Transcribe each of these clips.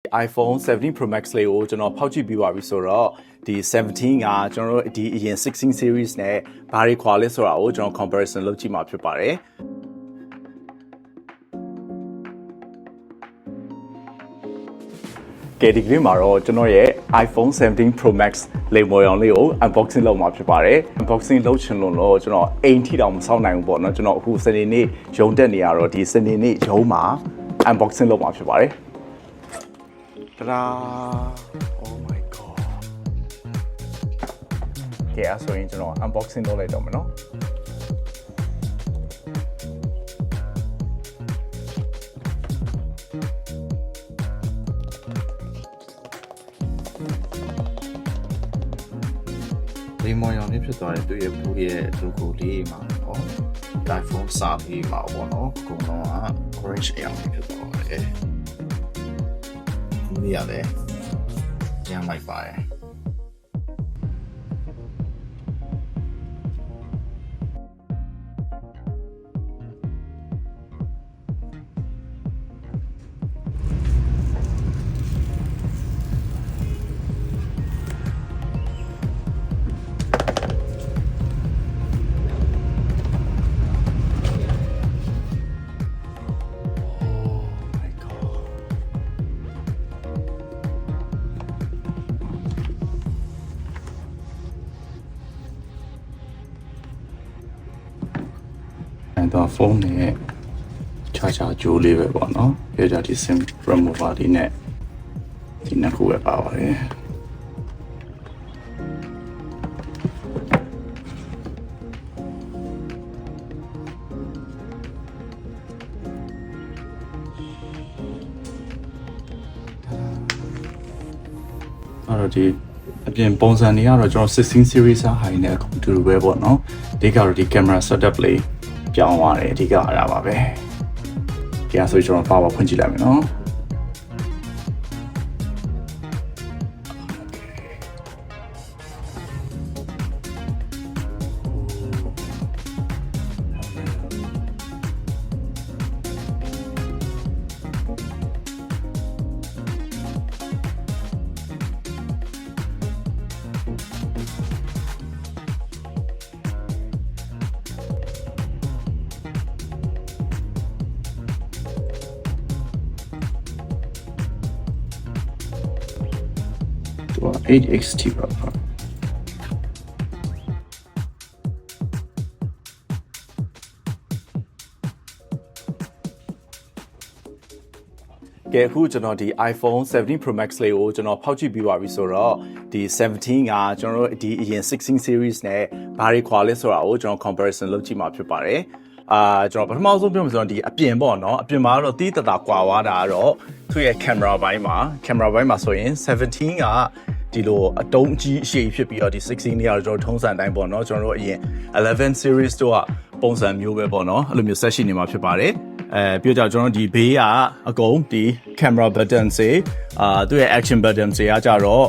iPhone 17 Pro Max လေးကိုကျွန်တော်ဖောက်ကြည့်ပြီးပါပြီဆိုတော့ဒီ17ကကျွန်တော်တို့ဒီအရင်16 series နဲ့ဘာတွေခွာလဲဆိုတာကိုကျွန်တော် comparison လုပ်ကြည့်မှာဖြစ်ပါတယ်ကဲဒီကနေ့မှာတော့ကျွန်တော်ရဲ့ iPhone 17 Pro Max လေမော်ရောင်လေးကို unboxing လုပ်မှာဖြစ်ပါတယ် unboxing လုပ်ချင်လို့တော့ကျွန်တော်အိမ်ထိတောင်မဆောက်နိုင်ဘူးပေါ့နော်ကျွန်တော်အခုစနေနေ့ရုံတက်နေရတော့ဒီစနေနေ့ရုံမှာ unboxing လုပ်မှာဖြစ်ပါတယ်Ta-da! Oh my god. ကဲအဲ့ဆိုရင်ကျွန်တော် unboxing လုပ်လိုက်တော့မယ်နော်ဒီမော်ရောင်လေးဖြစ်သွားတဲ့သူရဲ့ဘူးရဲ့ logo လေးမှာဟော iPhone စာလေးမှာပေါ့နော်အကုန်လုံးက orange အရောင်လေးဖြစ်သွားတယ်ဘူးလေးရတယ်ရမ်းလိုက်ပါတယ်တော့ဖုန်းနဲ့ charger ကြိုးလေးပဲပေါ့နော်ပြကြဒီ SIM remover လေးနဲ့ဒီနှစ်ခုပဲပါပါတယ်အဲ့တော့ဒီအပြင်ပုံစံတွေကတော့ကျွန်တော်16 series ဟာ high နဲ့အကုန်တူတူပဲပေါ့နော်ဒီကတော့ဒီ camera setup လေးပြောင်းသွားတယ်အဓိကအားပါပဲကြည့်ဆိုကျွန်တော်ပါဝါဖွင့်ကြည့်လိုက်မယ်နော်8XT ပါကဲအခုကျွန်တော်ဒီ iPhone 17 Pro Max လေးကိုကျွန်တော်ဖောက်ကြည့်ပြီးပါပြီဆိုတော့ဒီ17ကကျွန်တော်တို့ဒီအရင်16 series နဲ့ဘာတွေခွာလဲဆိုတာကိုကျွန်တော် comparison လုပ်ကြည့်မှာဖြစ်ပါတယ်ကျွန်တော်ပထမဆုံးပြောမှဆိုတော့ဒီအပြင်ပေါ့နော်အပြင်မှာတော့တီးတတာကွာသွားတာကတော့သူ့ရဲ့ camera ဘိုင်းမှာဆိုရင်17ကဒီလိုအတုံးကြီးအရှိဖြစ်ပြီးတော့ဒီ16เนี่ยကျွန်တော်ထုံးစံတိုင်းပေါ့နော်ကျွန်တော်တို့အရင်11 series တို့ကပုံစံမျိုးပဲပေါ့နော်အဲ့လိုမျိုး set ရှိနေမှာဖြစ်ပါတယ်ပြောကြကျွန်တော်ဒီဘေးကအကုန်ဒီ camera button တွေသူ့ရဲ့ action button တွေကကြတော့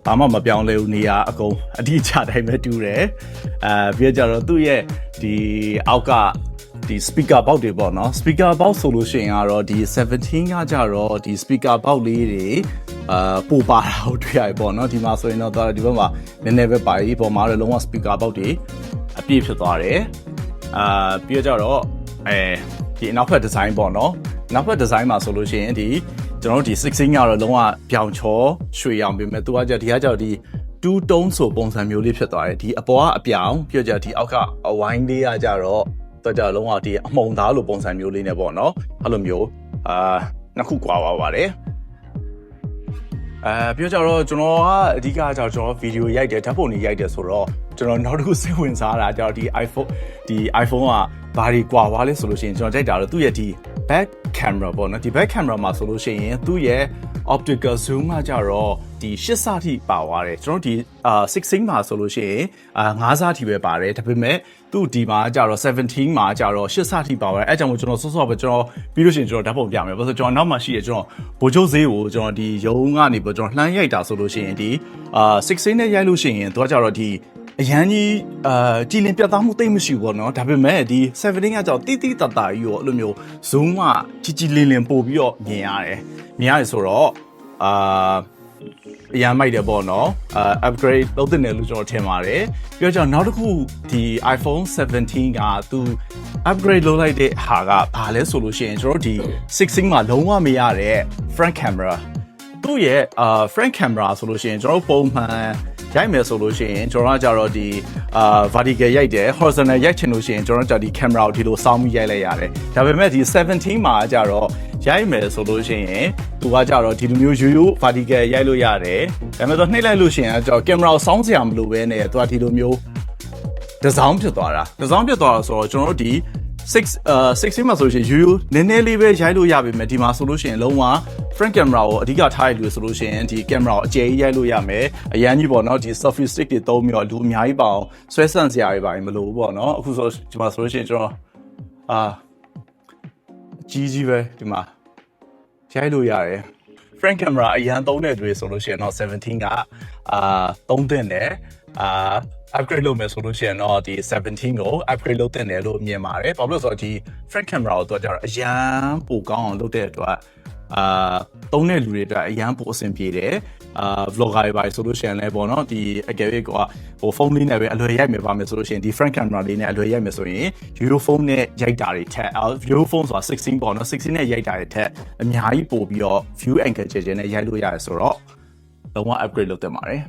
ဘာမှမပြောင်းလဲဘူးနေရာအကုန်အတိအကျတိုင်းပဲတူတယ်ပြောကြတော့သူ့ရဲ့ဒီအောက်ကဒီ speaker box တွေပေါ့နော် speaker box ဆိုလို့ရှိရင်ကတော့ဒီ17ကကြတော့ဒီ speaker box လေးတွေပိုပါတာကိုတွေ့ရတယ်ပေါ့နော်ဒီမှာဆိုရင်တော့ဒီဘက်မှာနည်းနည်းပဲပါပြီးပေါ်မှာတော့လုံးဝ speaker box တွေအပြည့်ဖြစ်သွားတယ်ပြီးတော့ဒီနောက်ဖက် design ပေါ့နော်နောက်ဖက် design မှာဆိုလို့ရှိရင်ဒီကျွန်တော်တို့ဒီ16ကတော့လုံးဝပြောင်ချောရွှေရောင်ပြင်မဲ့သူကကြဒီကကြဒီ2 tone ဆိုပုံစံမျိုးလေးဖြစ်သွားတယ်ဒီအပေါ်ကအပြောင်ပြီးတော့ဒီအောက်ကအဝိုင်းလေးကကြတော့တော့ကြလုံးဝဒီအမှုံသားလိုပုံစံမျိုးလေးနဲ့ပေါ့နော်အဲ့လိုမျိုးနှစ်ခုကွာပါပါတယ်ပြောကြတော့ကျွန်တော်ကအဓိကကြောင့်ကျွန်တော်ဗီဒီယိုရိုက်တယ်ဓာတ်ပုံတွေရိုက်တယ်ဆိုတော့ကျွန်တော်နောက်တစ်ခုစိတ်ဝင်စားတာကြောင့်ဒီ iPhone ကဘာတွေကွာသွားလဲဆိုလို့ရှိရင်ကျွန်တော်ကြိုက်တာတော့သူ့ရဲ့ဒီ back camera ပေါ့နော်ဒီ back camera မှာဆိုလို့ရှိရင်သူ့ရဲ့ optical zoom ကကြတော့ဒီ8ဆထိပါသွားတယ်ကျွန်တော်ဒီ16မှာဆိုလို့ရှိရင်9ဆထိပဲပါတယ်ဒါပေမဲ့သူ့ဒီမှာကြတော့17မှာကြတော့8ဆထိပါသွားတယ်အဲကြောင့်မို့ကျွန်တော်စောပဲကျွန်တော်ပြီးလို့ရှိရင်ကျွန်တော်ဓာတ်ပုံပြမယ်ဘာလို့ဆိုကျွန်တော်နောက်မှရှိရကျွန်တော်ဘိုးချုပ်ဈေးကိုကျွန်တော်ဒီရုံးကနေပြီးကျွန်တော်လှမ်းရိုက်တာဆိုလို့ရှိရင်ဒီ16နဲ့ရိုက်လို့ရှိရင်သူကကြတော့ဒီအရန်ကြီးကြည်လင်ပြတ်သားမှုတိတ်မရှိဘူးပေါ့နော်ဒါပေမဲ့ဒီ17ကကြောင့်တိတိတတာကြီးရောအဲ့လိုမျိုး zoom ကကြီးကြီးလင်းလင်းပို့ပြီးတော့မြင်ရတယ်ဆိုတော့ အရန်မိုက်တယ်ပေါ့နော်upgrade လုပ်တဲ့နယ်လို့ကျွန်တော်ထင်ပါတယ်ပြောကြနောက်တစ်ခုဒီ iPhone 17ကသူ upgrade လုပ်လိုက်တဲ့ဟာကဘာလဲဆိုလို့ရှိရင်ကျွန်တော်ဒီ16မှာလုံးဝမရတဲ့ front camera သူ့ရဲ့ front camera ဆိုလို့ရှိရင်ကျွန်တော်ပုံမှန်ရိုက်မယ်ဆိုလို့ရှိရင်ကျွန်တော်ကကြတော့ဒီvertical ရိုက်တယ် horizontal ရိုက်ချင်လို့ရှိရင်ကျွန်တော်ကဒီ camera ကိုဒီလိုစောင်းပြီးရိုက်လိုက်ရတယ်ဒါပေမဲ့ဒီ17မှာကြတော့ရိုက်မယ်ဆိုလို့ရှိရင်သူကကြတော့ဒီလိုမျိုးရိုးရိုး vertical ရိုက်လို့ရတယ်ဒါပေမဲ့တော့နှိပ်လိုက်လို့ရှိရင်ကျတော့ camera ကိုစောင်းစရာမလိုဘဲနဲ့သူကဒီလိုမျိုးဒီဇိုင်းဖြစ်သွားတာဆိုတော့ကျွန်တော်တို့ဒီ16မှာဆိုလို့ရှိရင်ရိုးရိုးနည်းနည်းလေးပဲရိုက်လို့ရပါမယ်ဒီမှာဆိုလို့ရှိရင်လုံးဝ front camera ကိုအဓိကထားရလို့ဆိုလို့ရှိရင်ဒီ camera ကိုအကျယ်ကြီးရိုက်လို့ရမယ်အရန်ကြီးပေါ့နော်ဒီ selfie stick တွေသုံးပြီးတော့လူအများကြီးပါအောင်ဆွဲဆန့်စရာတွေပါမလို့ပေါ့နော်အခုဆိုဒီမှာဆိုလို့ရှိရင်ကျွန်တော်ကြီးပဲဒီမှာရိုက်လို့ရတယ် front camera အရန်သုံးတဲ့တွေဆိုလို့ရှိရင်တော့17ကသုံးတဲ့နဲ့upgrade လုပ်မယ်ဆိုလို့ရှိရင်တော့ဒီ17ကို upgrade လုပ်တဲ့နယ်လို့မြင်ပါတယ်ဘာလို့လဲဆိုတော့ဒီ front camera ကိုတော့ကျတော့အရန်ပိုကောင်းအောင်လုပ်တဲ့အတွက်သုံးတဲ့လူတွေအတွက်အရန်ပိုအဆင်ပြေတယ်vlogger တွေပါဆိုလို့ရှိရင်လည်းပေါ့နော်ဒီအကယ်၍ဟိုဖုန်းလေးနဲ့ပဲအလွယ်ရိုက်မယ်ပါမယ်ဆိုလို့ရှိရင်ဒီ front camera လေးနဲ့အလွယ်ရိုက်မယ်ဆိုရင် Euro phone နဲ့ရိုက်တာတွေထက် Euro phone ဆိုတာ16ပေါ့နော်16နဲ့ရိုက်တာတွေထက်အများကြီးပို့ပြီးတော့ view angle ကျကျနဲ့ရိုက်လို့ရတယ်ဆိုတော့လုံးဝ upgrade လုပ်တင်ပါတယ်